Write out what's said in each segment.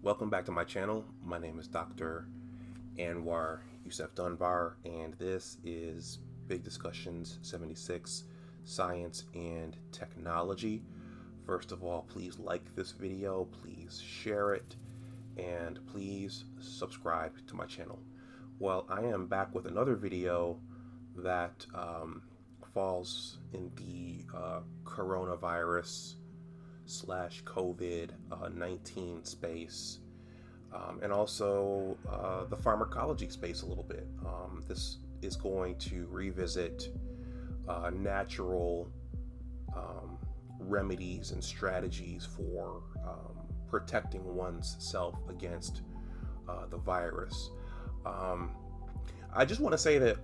Welcome back to my channel. My name is Dr. Anwar Youssef Dunbar, and this is Big Discussions 76, Science and Technology. First of all, please like this video, please share it, and please subscribe to my channel. Well, I am back with another video that falls in the coronavirus slash COVID-19 space, and also the pharmacology space a little bit. This is going to revisit natural remedies and strategies for protecting one's self against the virus. I just want to say that,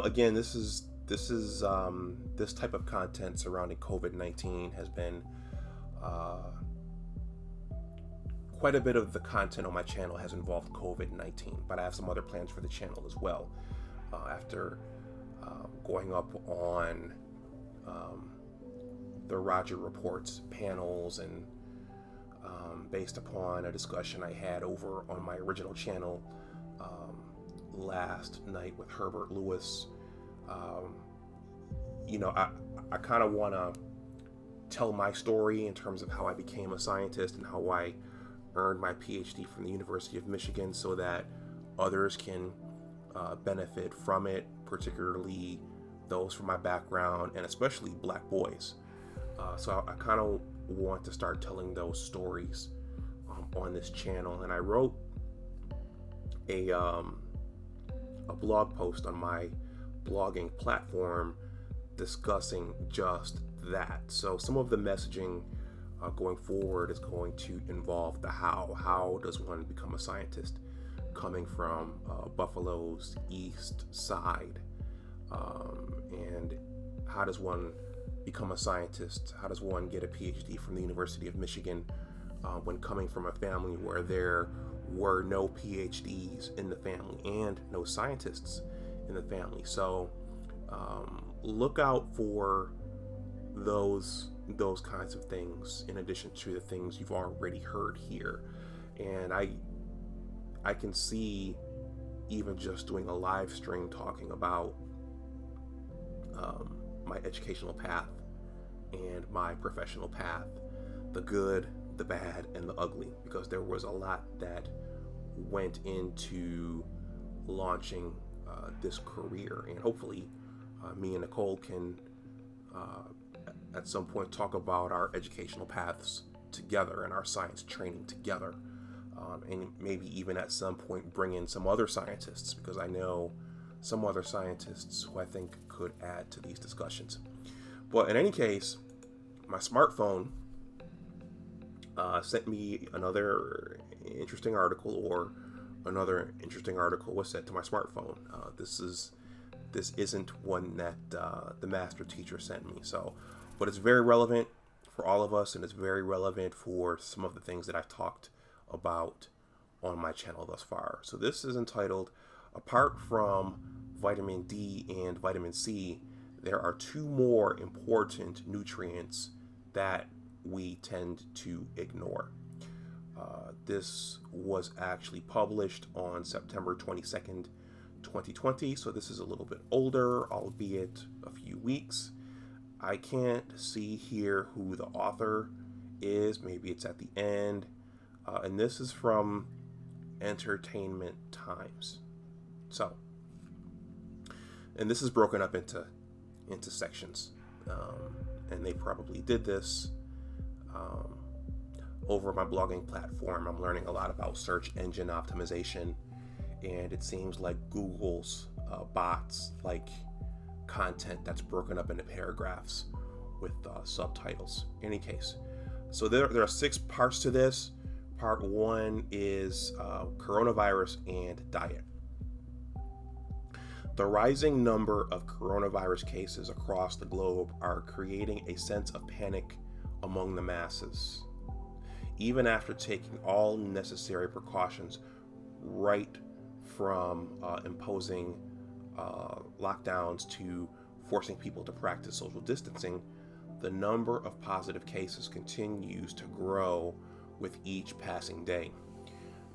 again, this type of content surrounding COVID-19 has been quite a bit of the content on my channel has involved COVID-19, but I have some other plans for the channel as well. After going up on the Roger Report's panels and based upon a discussion I had over on my original channel last night with Herbert Lewis, I kind of want to tell my story in terms of how I became a scientist and how I earned my PhD from the University of Michigan, so that others can benefit from it, particularly those from my background and especially Black boys. So I kind of want to start telling those stories on this channel, and I wrote a blog post on my blogging platform discussing just that. So some of the messaging going forward is going to involve the how. How does one become a scientist coming from Buffalo's East Side? And how does one become a scientist? How does one get a PhD from the University of Michigan when coming from a family where there were no PhDs in the family and no scientists in the family? So look out for those kinds of things in addition to the things you've already heard here. And I can see even just doing a live stream talking about my educational path and my professional path, the good, the bad, and the ugly, because there was a lot that went into launching this career. And hopefully me and Nicole can at some point talk about our educational paths together and our science training together, and maybe even at some point bring in some other scientists, because I know some other scientists who I think could add to these discussions. But in any case, my smartphone sent me another interesting article, or another interesting article was sent to my smartphone. This isn't one that the master teacher sent me, but it's very relevant for all of us, and it's very relevant for some of the things that I've talked about on my channel thus far. So this is entitled, "Apart from vitamin D and vitamin C, there are two more important nutrients that we tend to ignore." This was actually published on September 22nd, 2020, so this is a little bit older, albeit a few weeks. I can't see here who the author is. Maybe it's at the end. And this is from Entertainment Times. So, and this is broken up into sections. And they probably did this over my blogging platform. I'm learning a lot about search engine optimization, and it seems like Google's bots like content that's broken up into paragraphs with subtitles. In any case, so there are 6 parts to this. Part 1 is coronavirus and diet. The rising number of coronavirus cases across the globe are creating a sense of panic among the masses. Even after taking all necessary precautions, right from imposing lockdowns to forcing people to practice social distancing, the number of positive cases continues to grow with each passing day.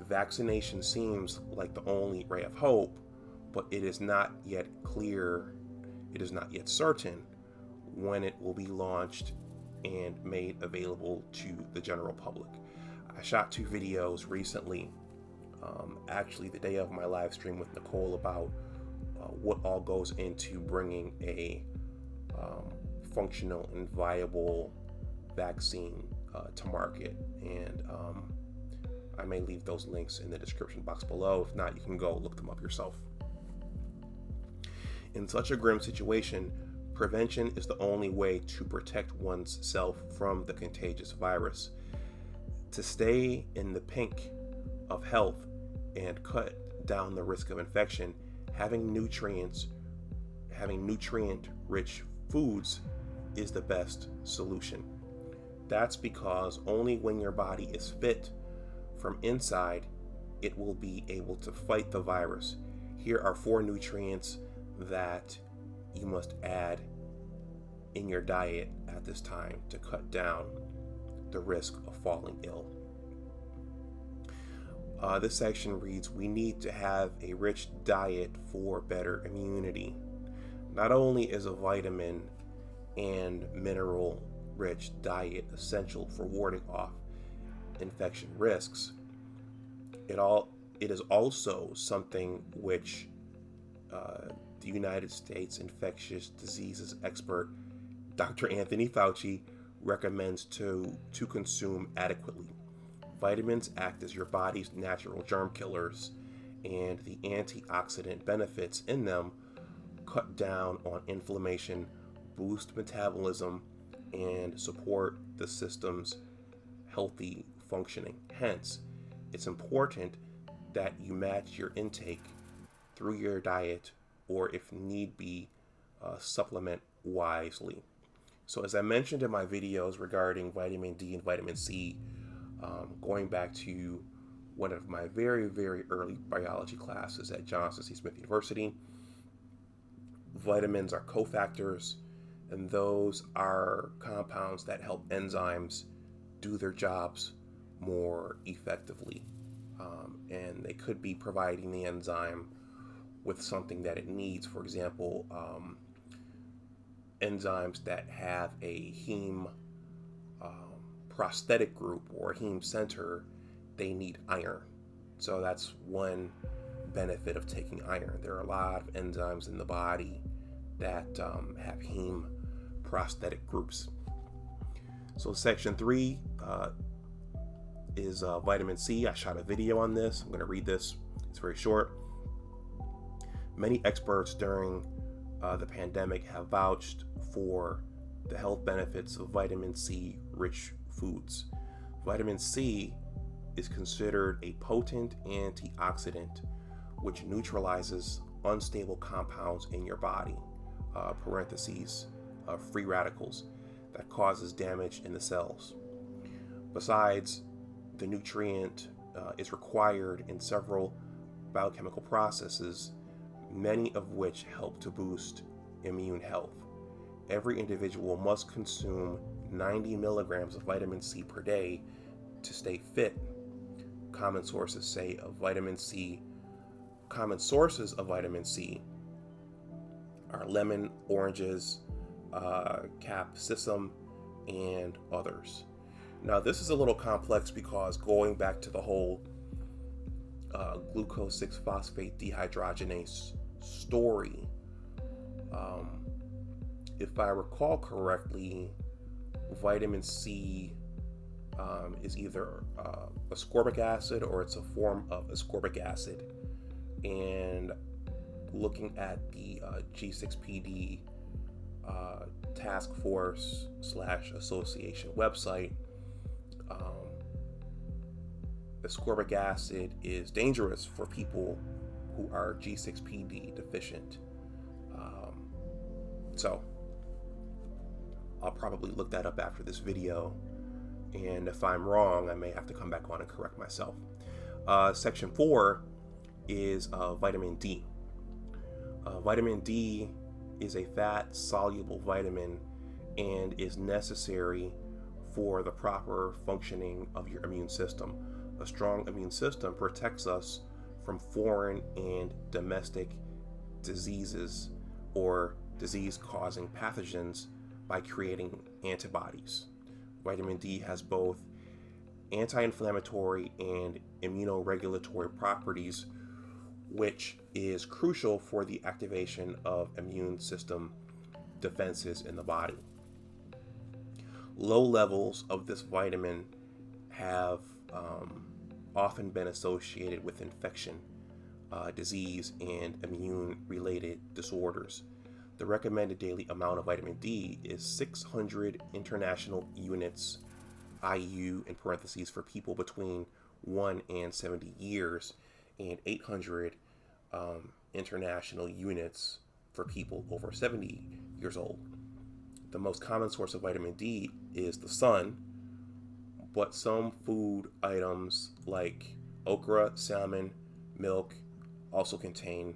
Vaccination seems like the only ray of hope, but it is not yet clear, it is not yet certain when it will be launched and made available to the general public. I shot 2 videos recently, actually the day of my live stream with Nicole, about what all goes into bringing a functional and viable vaccine to market, and I may leave those links in the description box below. If not, you can go look them up yourself. In such a grim situation, prevention is the only way to protect one's self from the contagious virus. To stay in the pink of health and cut down the risk of infection, having nutrient-rich foods is the best solution. That's because only when your body is fit from inside, it will be able to fight the virus. Here are 4 nutrients that you must add in your diet at this time to cut down the risk of falling ill. This section reads, we need to have a rich diet for better immunity. Not only is a vitamin and mineral rich diet essential for warding off infection risks, it is also something which the United States infectious diseases expert Dr. Anthony Fauci recommends to consume adequately. Vitamins act as your body's natural germ killers, and the antioxidant benefits in them cut down on inflammation, boost metabolism, and support the system's healthy functioning. Hence, it's important that you match your intake through your diet, or if need be, supplement wisely. So as I mentioned in my videos regarding vitamin D and vitamin C, going back to one of my very, very early biology classes at Johnson C. Smith University, vitamins are cofactors, and those are compounds that help enzymes do their jobs more effectively. And they could be providing the enzyme with something that it needs. For example, enzymes that have a heme prosthetic group or heme center, they need iron. So that's one benefit of taking iron. There are a lot of enzymes in the body that have heme prosthetic groups. So section 3 is vitamin C. I shot a video on this. I'm going to read this. It's very short. Many experts during the pandemic have vouched for the health benefits of vitamin C rich foods. Vitamin C is considered a potent antioxidant which neutralizes unstable compounds in your body, free radicals, that causes damage in the cells. Besides, the nutrient is required in several biochemical processes, many of which help to boost immune health. Every individual must consume 90 milligrams of vitamin C per day to stay fit. Common sources of vitamin C are lemon, oranges, capsicum, and others. Now, this is a little complex because going back to the whole glucose 6-phosphate dehydrogenase story, if I recall correctly, vitamin C is either ascorbic acid or it's a form of ascorbic acid. And looking at the G6PD task force / association website, ascorbic acid is dangerous for people who are G6PD deficient. So I'll probably look that up after this video, and if I'm wrong, I may have to come back on and correct myself. Section 4 is vitamin D. Vitamin D is a fat-soluble vitamin and is necessary for the proper functioning of your immune system. A strong immune system protects us from foreign and domestic diseases or disease-causing pathogens by creating antibodies. Vitamin D has both anti-inflammatory and immunoregulatory properties, which is crucial for the activation of immune system defenses in the body. Low levels of this vitamin have often been associated with infection, disease, and immune-related disorders. The recommended daily amount of vitamin D is 600 international units, IU in parentheses, for people between 1 and 70 years, and 800 international units for people over 70 years old. The most common source of vitamin D is the sun, but some food items like okra, salmon, milk also contain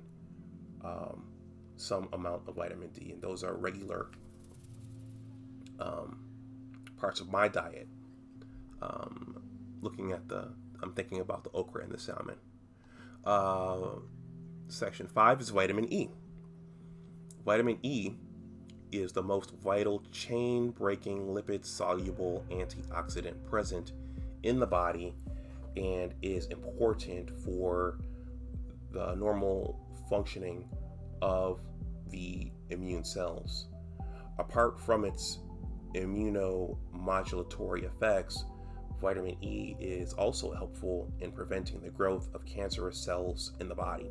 some amount of vitamin D, and those are regular parts of my diet. I'm thinking about the okra and the salmon. Section 5 is vitamin E. Vitamin E is the most vital chain-breaking lipid-soluble antioxidant present in the body and is important for the normal functioning of the immune cells. Apart from its immunomodulatory effects, vitamin E is also helpful in preventing the growth of cancerous cells in the body.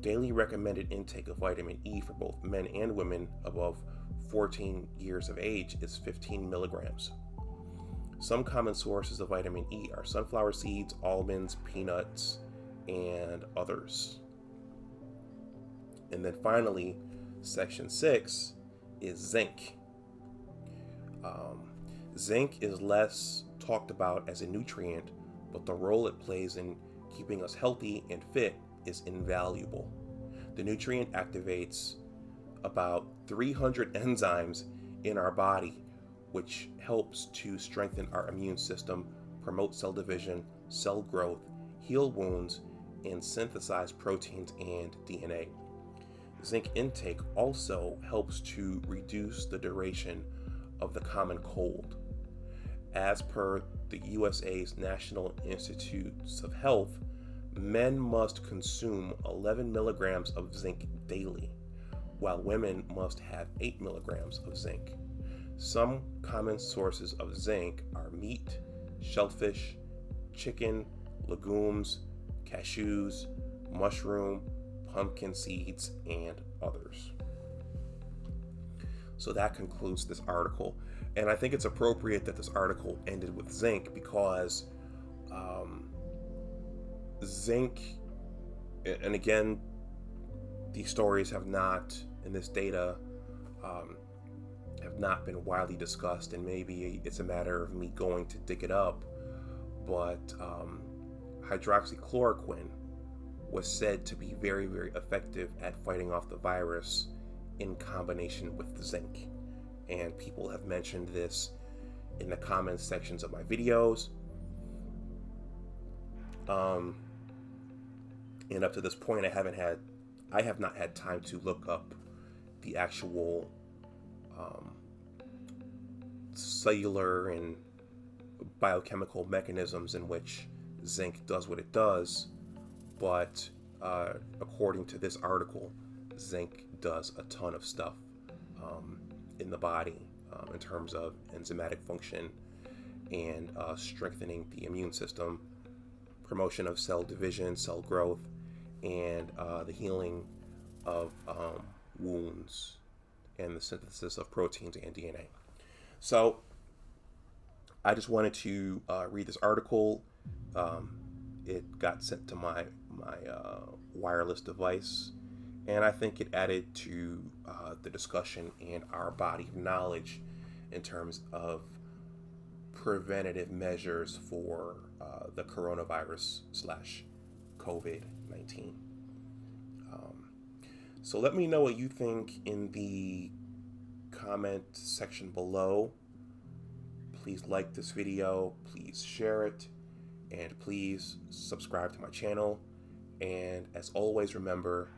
Daily recommended intake of vitamin E for both men and women above 14 years of age is 15 milligrams. Some common sources of vitamin E are sunflower seeds, almonds, peanuts, and others. And then finally, section 6 is zinc. Zinc is less talked about as a nutrient, but the role it plays in keeping us healthy and fit is invaluable. The nutrient activates about 300 enzymes in our body, which helps to strengthen our immune system, promote cell division, cell growth, heal wounds, and synthesize proteins and DNA. Zinc intake also helps to reduce the duration of the common cold. As per the USA's National Institutes of Health, men must consume 11 milligrams of zinc daily, while women must have 8 milligrams of zinc. Some common sources of zinc are meat, shellfish, chicken, legumes, cashews, mushroom, pumpkin seeds, and others. So that concludes this article. And I think it's appropriate that this article ended with zinc because zinc, and again, these stories have not, and this data have not been widely discussed, and maybe it's a matter of me going to dig it up, but hydroxychloroquine was said to be very, very effective at fighting off the virus in combination with the zinc. And people have mentioned this in the comments sections of my videos. And up to this point, I have not had time to look up the actual cellular and biochemical mechanisms in which zinc does what it does. But according to this article, zinc does a ton of stuff in the body in terms of enzymatic function and strengthening the immune system, promotion of cell division, cell growth, and the healing of wounds and the synthesis of proteins and DNA. So I just wanted to read this article. It got sent to my wireless device, and I think it added to the discussion and our body of knowledge in terms of preventative measures for the coronavirus / COVID-19. So let me know what you think in the comment section below. Please like this video, please share it, and please subscribe to my channel. And as always, remember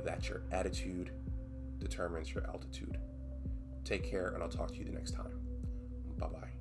that your attitude determines your altitude. Take care, and I'll talk to you the next time. Bye-bye.